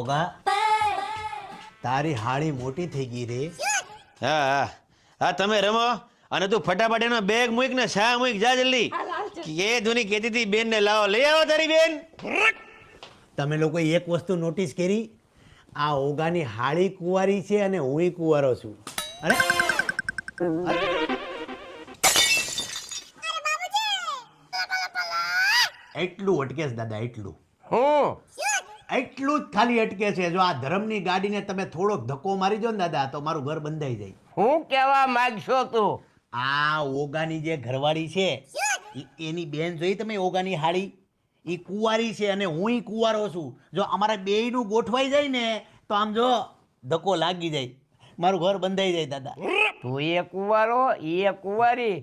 ઓગા તારી હાળી મોટી થઈ ગઈ રે. હા હા હા તમે રમો અને તું ફટાફટ એનો બેગ મૂક ને શા મૂક જા જલ્દી. કે ધુની કહેતી હતી બેન ને લાવો લઈ આવો તારી બેન. તમે લોકો એક વસ્તુ નોટિસ કરી, આ ઓગાની હાળી કુંવારી છે અને હુંય કુંવારો છું. અરે એટલું અટકે છે દાદા, એટલું એટલું જ ખાલી અટકે છે. જો આ ધર્મની ગાડીને તમે થોડોક ધક્કો મારી દો ને દાદા તો મારું ઘર બંધાઈ જાય. હું કેવા માંગશો તું? આ ઓગાની જે ઘરવાળી છે એની બેન જોઈ તમે ઓગાની હાળી, ઈ કુંવારી છે અને હુંય કુંવારો છું. જો અમારા બેયનું ગોઠવાઈ જાય ને તો આમ જો ધક્કો લાગી જાય, મારું ઘર બંધાઈ જાય દાદા. તું એ કુંવારો એ કુંવારી